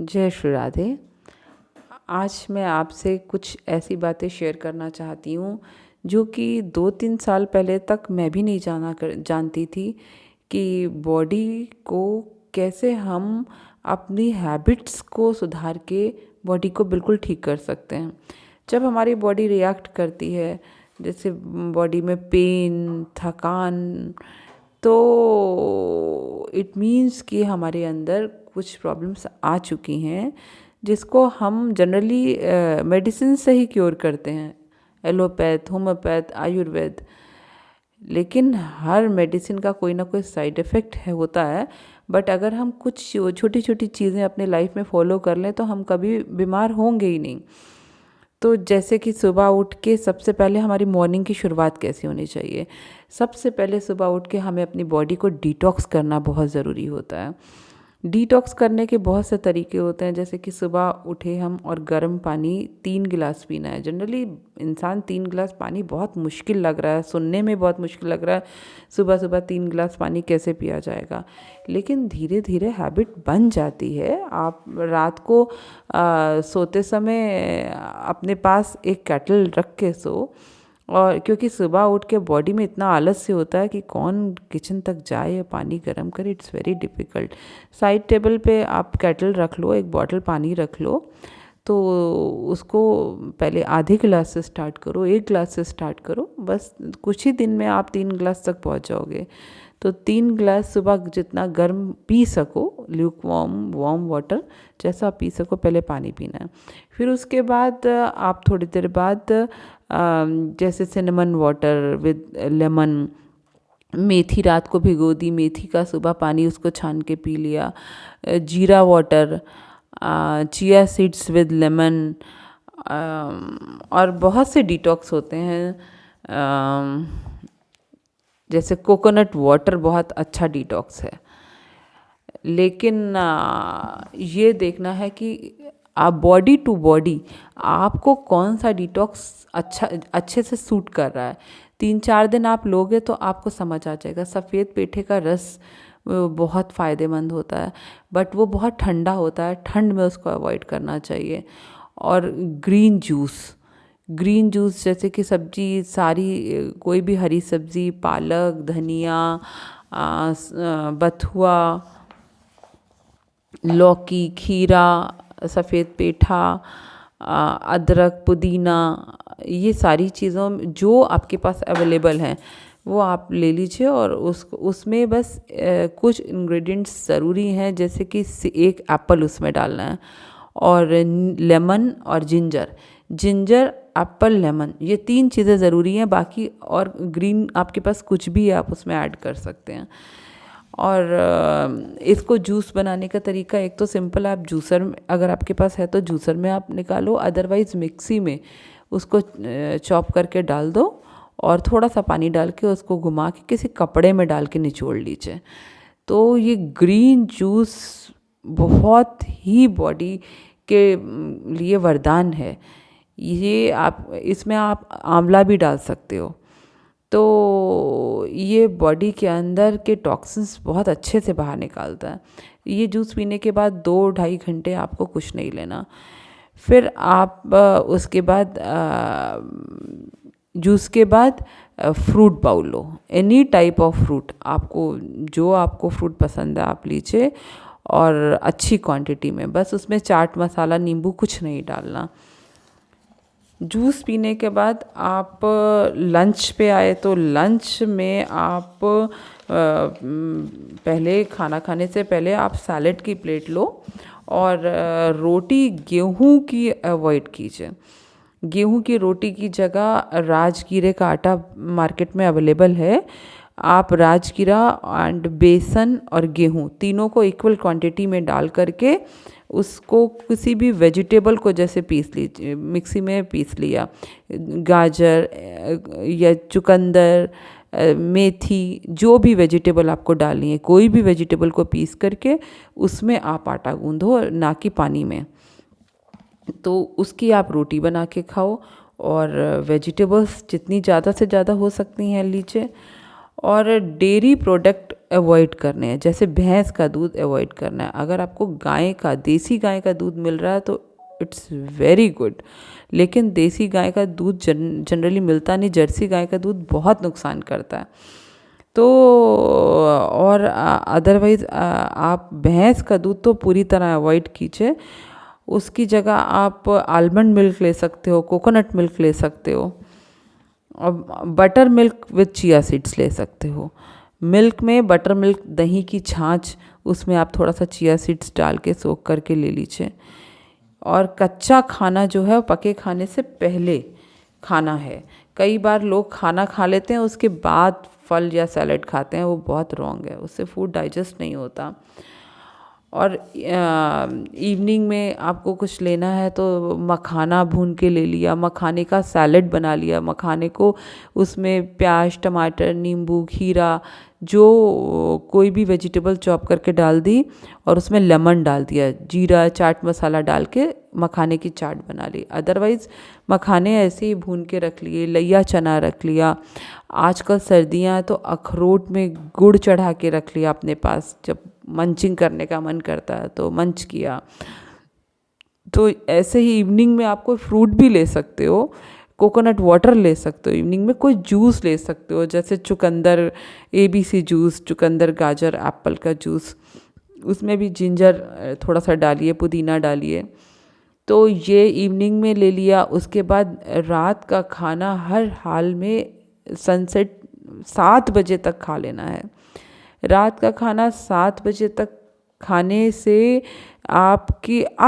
जय श्री राधे। आज मैं आपसे कुछ ऐसी बातें शेयर करना चाहती हूँ जो कि 2-3 साल पहले तक मैं भी नहीं जानती थी कि बॉडी को कैसे हम अपनी हैबिट्स को सुधार के बॉडी को बिल्कुल ठीक कर सकते हैं। जब हमारी बॉडी रिएक्ट करती है, जैसे बॉडी में पेन, थकान, तो इट मीन्स कि हमारे अंदर कुछ प्रॉब्लम्स आ चुकी हैं जिसको हम जनरली मेडिसिन से ही क्योर करते हैं, एलोपैथ, होम्योपैथ, आयुर्वेद। लेकिन हर मेडिसिन का कोई ना कोई साइड इफ़ेक्ट होता है। बट अगर हम कुछ छोटी छोटी चीज़ें अपने लाइफ में फॉलो कर लें तो हम कभी बीमार होंगे ही नहीं। तो जैसे कि सुबह उठ के सबसे पहले हमारी मॉर्निंग की शुरुआत कैसी होनी चाहिए। सबसे पहले सुबह उठ के हमें अपनी बॉडी को डिटॉक्स करना बहुत ज़रूरी होता है। डिटॉक्स करने के बहुत से तरीके होते हैं, जैसे कि सुबह उठे हम और गर्म पानी 3 गिलास पीना है। जनरली इंसान 3 गिलास पानी बहुत मुश्किल लग रहा है, सुनने में बहुत मुश्किल लग रहा है, सुबह सुबह 3 गिलास पानी कैसे पिया जाएगा। लेकिन धीरे धीरे हैबिट बन जाती है। आप रात को सोते समय अपने पास एक केटल रख के सो, और क्योंकि सुबह उठ के बॉडी में इतना आलस्य होता है कि कौन किचन तक जाए या पानी गर्म करे, it's very difficult. Side table पे आप केटल रख लो, एक बॉटल पानी रख लो, तो उसको पहले आधे गिलास से स्टार्ट करो, 1 गिलास से स्टार्ट करो। बस कुछ ही दिन में आप 3 गिलास तक पहुंच जाओगे। तो 3 गिलास सुबह जितना गर्म पी सको, ल्यूक वार्म वाटर जैसा आप पी सको, पहले पानी पीना है। फिर उसके बाद आप थोड़ी देर बाद जैसे सिनेमन वाटर विद लेमन, मेथी रात को भिगो दी, मेथी का सुबह पानी उसको छान के पी लिया, जीरा water, chia seeds with lemon, और बहुत से डिटॉक्स होते हैं। जैसे कोकोनट वाटर बहुत अच्छा डिटॉक्स है। लेकिन ये देखना है कि आप बॉडी टू बॉडी आपको कौन सा डिटॉक्स अच्छे से सूट कर रहा है। 3-4 दिन आप लोगे तो आपको समझ आ जाएगा। सफ़ेद पेठे का रस बहुत फ़ायदेमंद होता है, बट वो बहुत ठंडा होता है, ठंड में उसको अवॉइड करना चाहिए। और ग्रीन जूस जैसे कि सब्जी सारी, कोई भी हरी सब्जी, पालक, धनिया, बथुआ, लौकी, खीरा, सफ़ेद पेठा, अदरक, पुदीना, ये सारी चीज़ों जो आपके पास अवेलेबल हैं वो आप ले लीजिए। और उसमें बस कुछ इंग्रेडिएंट्स ज़रूरी हैं, जैसे कि 1 एप्पल उसमें डालना है, और लेमन और जिंजर, एप्पल, लेमन, ये 3 चीज़ें ज़रूरी हैं। बाकी और ग्रीन आपके पास कुछ भी है आप उसमें ऐड कर सकते हैं। और इसको जूस बनाने का तरीका एक तो सिंपल, आप जूसर में, अगर आपके पास है तो जूसर में आप निकालो, अदरवाइज़ मिक्सी में उसको चॉप करके डाल दो और थोड़ा सा पानी डाल के उसको घुमा के किसी कपड़े में डाल के निचोड़ लीजिए। तो ये ग्रीन जूस बहुत ही बॉडी के लिए वरदान है। ये आप इसमें आप आंवला भी डाल सकते हो। तो ये बॉडी के अंदर के टॉक्सिन्स बहुत अच्छे से बाहर निकालता है। ये जूस पीने के बाद 2-2.5 घंटे आपको कुछ नहीं लेना। फिर आप उसके बाद जूस के बाद फ्रूट बाउल लो, एनी टाइप ऑफ फ्रूट, आपको फ्रूट पसंद है आप लीजिए, और अच्छी क्वांटिटी में। बस उसमें चाट मसाला, नींबू कुछ नहीं डालना। जूस पीने के बाद आप लंच पे आए तो लंच में आप पहले खाना खाने से पहले आप सैलेड की प्लेट लो, और रोटी गेहूं की अवॉइड कीजिए। गेहूं की रोटी की जगह राजगीरे का आटा मार्केट में अवेलेबल है। आप राजगीरा एंड बेसन और गेहूं तीनों को इक्वल क्वांटिटी में डाल करके उसको किसी भी वेजिटेबल को जैसे पीस लीजिए, मिक्सी में पीस लिया, गाजर या चुकंदर, मेथी, जो भी वेजिटेबल आपको डालनी है, कोई भी वेजिटेबल को पीस करके उसमें आप आटा गूंदो, ना कि पानी में। तो उसकी आप रोटी बना के खाओ, और वेजिटेबल्स जितनी ज़्यादा से ज़्यादा हो सकती हैं लीजिए। और डेयरी प्रोडक्ट अवॉइड करने हैं। जैसे भैंस का दूध अवॉइड करना है। अगर आपको गाय का, देसी गाय का दूध मिल रहा है तो इट्स वेरी गुड, लेकिन देसी गाय का दूध जनरली मिलता नहीं। जर्सी गाय का दूध बहुत नुकसान करता है। तो और अदरवाइज़ आप भैंस का दूध तो पूरी तरह अवॉइड कीजिए। उसकी जगह आप आलमंड मिल्क ले सकते हो, कोकोनट मिल्क ले सकते हो, और butter milk with chia seeds ले सकते हो। मिल्क में बटर मिल्क, दही की छाछ, उसमें आप थोड़ा सा चिया सीड्स डाल के सोख करके ले लीजिए। और कच्चा खाना जो है वो पके खाने से पहले खाना है। कई बार लोग खाना खा लेते हैं उसके बाद फल या सैलेड खाते हैं, वो बहुत रॉन्ग है, उससे फूड डाइजेस्ट नहीं होता। और इवनिंग में आपको कुछ लेना है तो मखाना भून के ले लिया, मखाने का सैलेड बना लिया। मखाने को उसमें प्याज, टमाटर, नींबू, खीरा, जो कोई भी वेजिटेबल चॉप करके डाल दी, और उसमें लेमन डाल दिया, जीरा, चाट मसाला डाल के मखाने की चाट बना ली। अदरवाइज़ मखाने ऐसे ही भून के रख लिए। लैया चना रख लिया। आजकल सर्दियाँ हैं तो अखरोट में गुड़ चढ़ा के रख लिया अपने पास, जब मंचिंग करने का मन करता है तो मंच किया। तो ऐसे ही इवनिंग में आप कोई फ्रूट भी ले सकते हो, कोकोनट वाटर ले सकते हो, इवनिंग में कोई जूस ले सकते हो, जैसे चुकंदर, ABC जूस, चुकंदर, गाजर, एप्पल का जूस, उसमें भी जिंजर थोड़ा सा डालिए, पुदीना डालिए। तो ये इवनिंग में ले लिया। उसके बाद रात का खाना हर हाल में सनसेट 7 बजे तक खा लेना है। रात का खाना 7 बजे तक खाने से आप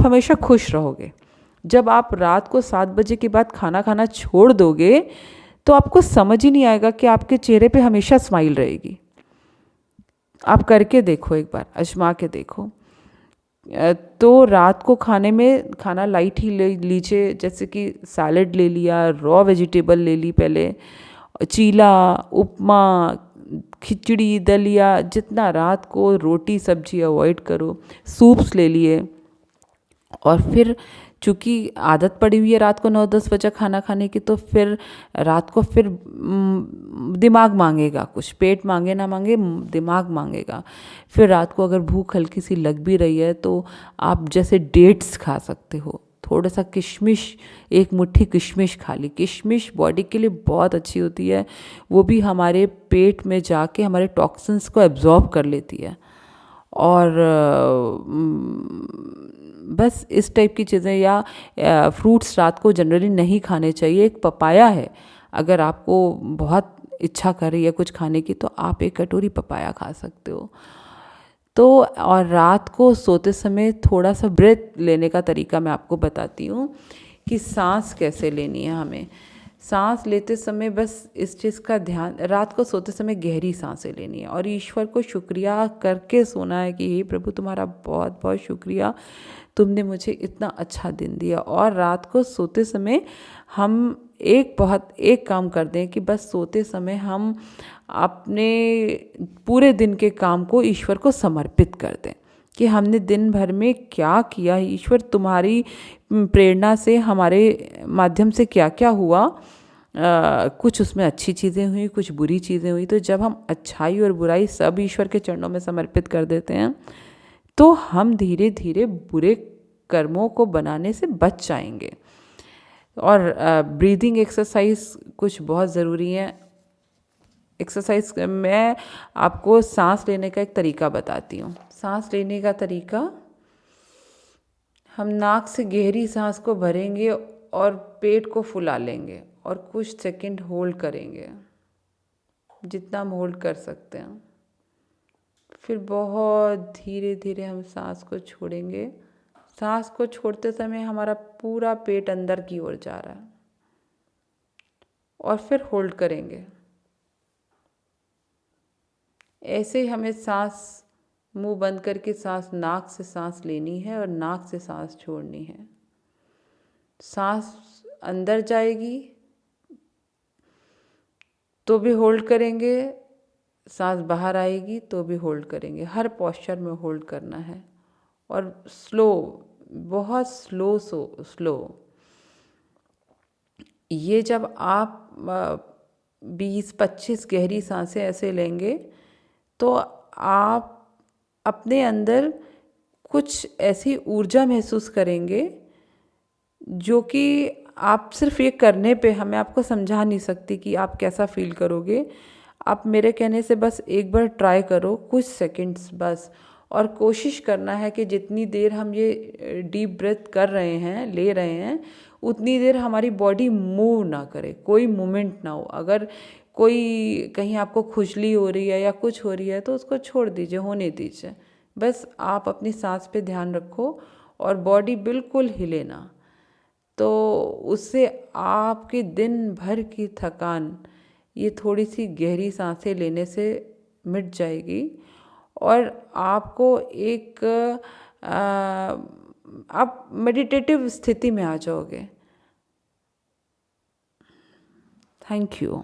हमेशा खुश रहोगे। जब आप रात को 7 बजे के बाद खाना खाना छोड़ दोगे तो आपको समझ ही नहीं आएगा कि आपके चेहरे पे हमेशा स्माइल रहेगी। आप करके देखो, एक बार आजमा के देखो। तो रात को खाने में खाना लाइट ही ले लीजिए, जैसे कि सैलेड ले लिया, रॉ वेजिटेबल ले ली पहले, चीला, उपमा, खिचड़ी, दलिया, जितना रात को रोटी सब्जी अवॉइड करो, सूप्स ले लिए। और फिर चूँकि आदत पड़ी हुई है रात को 9-10 बजे खाना खाने की, तो फिर रात को फिर दिमाग मांगेगा कुछ, पेट मांगे ना मांगे, दिमाग मांगेगा। फिर रात को अगर भूख हल्की सी लग भी रही है तो आप जैसे डेट्स खा सकते हो, थोड़ा सा किशमिश, एक मुट्ठी किशमिश खा ली। किशमिश बॉडी के लिए बहुत अच्छी होती है, वो भी हमारे पेट में जाके हमारे टॉक्सिन्स को एब्जॉर्ब कर लेती है। और बस इस टाइप की चीज़ें, या फ्रूट्स रात को जनरली नहीं खाने चाहिए। एक पपाया है, अगर आपको बहुत इच्छा कर रही है कुछ खाने की तो आप एक कटोरी पपाया खा सकते हो। तो और रात को सोते समय थोड़ा सा ब्रेथ लेने का तरीका मैं आपको बताती हूँ कि सांस कैसे लेनी है हमें। सांस लेते समय बस इस चीज़ का ध्यान, रात को सोते समय गहरी सांसें लेनी है और ईश्वर को शुक्रिया करके सोना है कि हे प्रभु तुम्हारा बहुत बहुत शुक्रिया, तुमने मुझे इतना अच्छा दिन दिया। और रात को सोते समय हम एक काम कर दें कि बस सोते समय हम अपने पूरे दिन के काम को ईश्वर को समर्पित कर दें कि हमने दिन भर में क्या किया, ईश्वर तुम्हारी प्रेरणा से हमारे माध्यम से क्या क्या हुआ। कुछ उसमें अच्छी चीज़ें हुई, कुछ बुरी चीज़ें हुई। तो जब हम अच्छाई और बुराई सब ईश्वर के चरणों में समर्पित कर देते हैं तो हम धीरे धीरे बुरे कर्मों को बनाने से बच जाएंगे। और ब्रीदिंग एक्सरसाइज कुछ बहुत ज़रूरी है। एक्सरसाइज मैं आपको सांस लेने का एक तरीका बताती हूँ। सांस लेने का तरीका, हम नाक से गहरी सांस को भरेंगे और पेट को फुला लेंगे और कुछ सेकंड होल्ड करेंगे, जितना हम होल्ड कर सकते हैं। फिर बहुत धीरे धीरे हम सांस को छोड़ेंगे। सांस को छोड़ते समय हमारा पूरा पेट अंदर की ओर जा रहा है और फिर होल्ड करेंगे। ऐसे ही हमें सांस, मुंह बंद करके सांस, नाक से सांस लेनी है और नाक से सांस छोड़नी है। सांस अंदर जाएगी तो भी होल्ड करेंगे, सांस बाहर आएगी तो भी होल्ड करेंगे। हर पोस्चर में होल्ड करना है और स्लो, बहुत स्लो। ये जब आप 20-25 गहरी सांसें ऐसे लेंगे तो आप अपने अंदर कुछ ऐसी ऊर्जा महसूस करेंगे जो कि आप सिर्फ ये करने पे, मैं आपको समझा नहीं सकती कि आप कैसा फील करोगे। आप मेरे कहने से बस एक बार ट्राई करो, कुछ सेकंड्स बस। और कोशिश करना है कि जितनी देर हम ये डीप ब्रेथ कर रहे हैं, ले रहे हैं, उतनी देर हमारी बॉडी मूव ना करे, कोई मूवमेंट ना हो। अगर कोई कहीं आपको खुजली हो रही है या कुछ हो रही है तो उसको छोड़ दीजिए, होने दीजिए। बस आप अपनी सांस पे ध्यान रखो और बॉडी बिल्कुल हिले ना। तो उससे आपके दिन भर की थकान ये थोड़ी सी गहरी सांसें लेने से मिट जाएगी और आपको एक आप मेडिटेटिव स्थिति में आ जाओगे। Thank you.